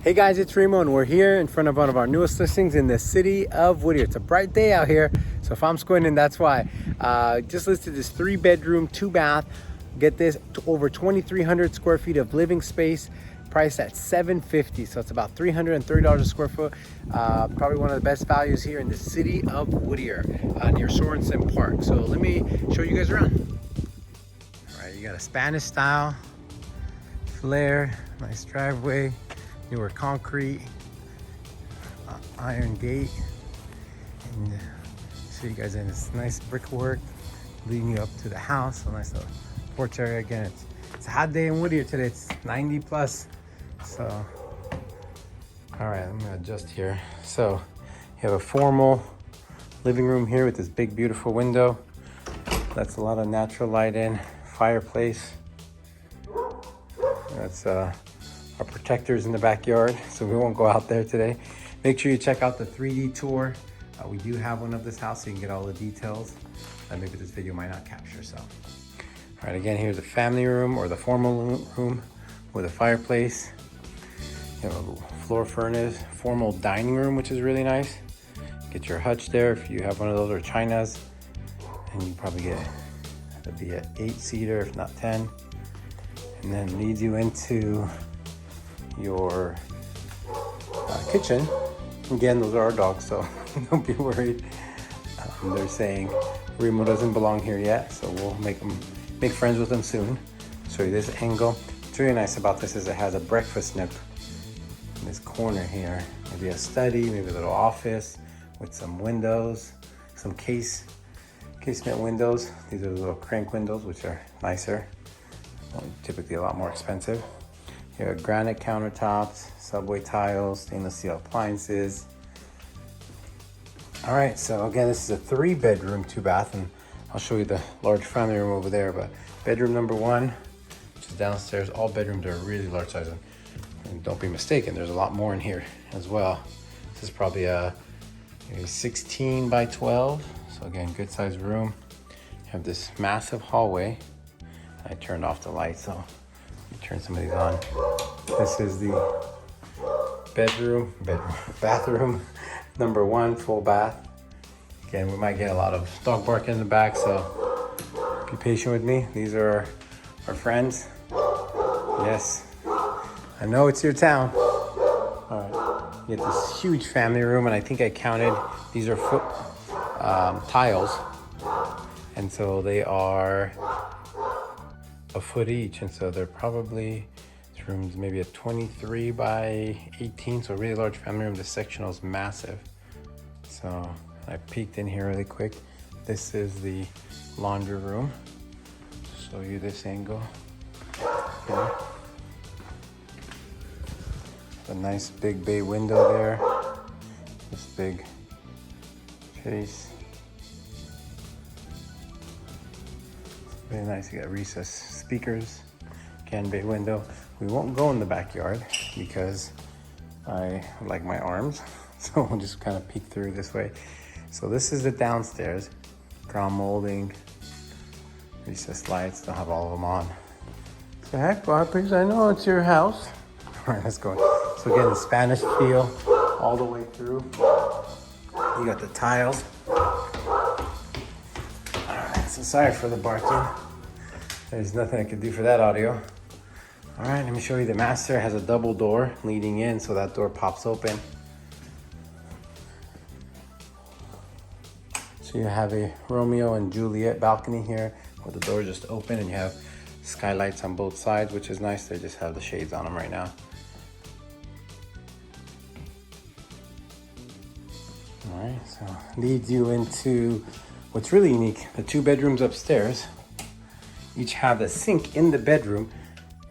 Hey guys, it's Remo and we're here in front of one of our newest listings in the city of Whittier. It's a bright day out here, so if I'm squinting, that's why. Just listed this 3-bedroom, 2-bath. Get this, to over 2,300 square feet of living space, priced at $750, so it's about $330 a square foot. Probably one of the best values here in the city of Whittier, near Sorensen Park. So let me show you guys around. All right, you got a Spanish style flare, nice driveway. Newer concrete, iron gate, and show you guys in this nice brickwork leading you up to the house. A nice little porch area. Again, it's a hot day in Whittier today. It's 90 plus. So, all right, I'm gonna adjust here. So, you have a formal living room here with this big, beautiful window. That's a lot of natural light in. Fireplace. That's our protectors in the backyard, so we won't go out there today. Make sure you check out the 3D tour. We do have one of this house, so you can get all the details that maybe this video might not capture. So, all right, again, here's the family room or the formal room with a fireplace. You have a floor furnace, formal dining room, which is really nice. Get your hutch there if you have one of those, or chinas, and you probably get, that'd be an 8-seater, if not 10. And then leads you into your kitchen. Again, those are our dogs, so don't be worried. They're saying Remo doesn't belong here yet, so we'll make friends with them soon. Show you this angle. What's really nice about this is it has a breakfast nook in this corner here. Maybe a study, maybe a little office with some windows, some casement windows. These are the little crank windows, which are nicer. Typically a lot more expensive. You have granite countertops, subway tiles, stainless steel appliances. All right, so again, this is a 3-bedroom, 2-bath, and I'll show you the large family room over there. But bedroom number 1, which is downstairs. All bedrooms are really large size, and don't be mistaken, there's a lot more in here as well. This is probably a 16 by 12. So again, good sized room. You have this massive hallway. I turned off the light, so you turn some of these on. This is the bathroom number 1, full bath. Again, we might get a lot of dog barking in the back, so be patient with me. These are our friends. Yes, I know it's your town. All right, you get this huge family room, and I think I counted, these are tiles, and so they are a foot each, and so they're probably, this room's maybe a 23 by 18, so a really large family room. This sectional is massive. So I peeked in here really quick. This is the laundry room. Show you this angle. Okay. A nice big bay window there. This big face. Very nice. You got recessed speakers, can bay window. We won't go in the backyard because I like my arms, so we'll just kind of peek through this way. So this is the downstairs. Ground molding, recessed lights. Don't have all of them on. Say hi, Barbies. I know it's your house. All right, let's go. So again, the Spanish feel all the way through. You got the tiles. So sorry for the barking. There's nothing I can do for that audio. All right, let me show you. The master has a double door leading in, so that door pops open. So you have a Romeo and Juliet balcony here where the door just open, and you have skylights on both sides, which is nice. They just have the shades on them right now. All right, so leads you into what's really unique. The 2 bedrooms upstairs each have a sink in the bedroom,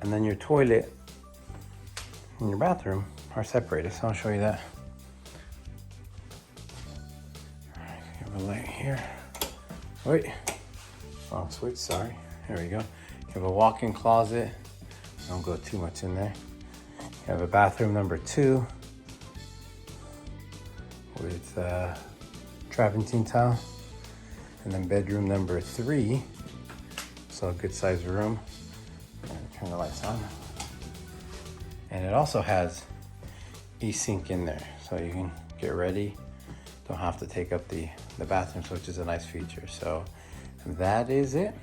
and then your toilet and your bathroom are separated. So I'll show you that. All right, you have a light here. Wait, wrong switch, sorry. There we go. You have a walk-in closet. Don't go too much in there. You have a bathroom number 2 with travertine tile. And then bedroom number 3, so a good sized room. Turn the lights on. And it also has e-sink in there, so you can get ready. Don't have to take up the bathroom, which is a nice feature. So that is it.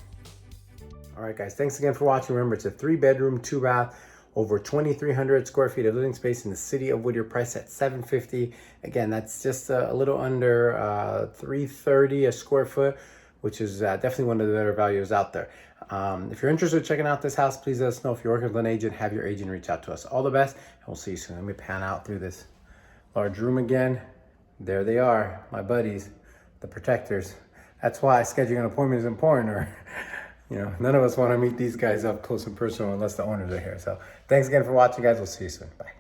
All right, guys, thanks again for watching. Remember, it's a 3-bedroom, 2-bath, over 2,300 square feet of living space in the city of Whittier, priced at $750. Again, that's just a little under $330 a square foot, which is definitely one of the better values out there. If you're interested in checking out this house, please let us know. If you're working with an agent, have your agent reach out to us. All the best, and we'll see you soon. Let me pan out through this large room again. There they are, my buddies, the protectors. That's why scheduling an appointment is important, or you know, none of us want to meet these guys up close and personal unless the owners are here. So thanks again for watching, guys. We'll see you soon. Bye.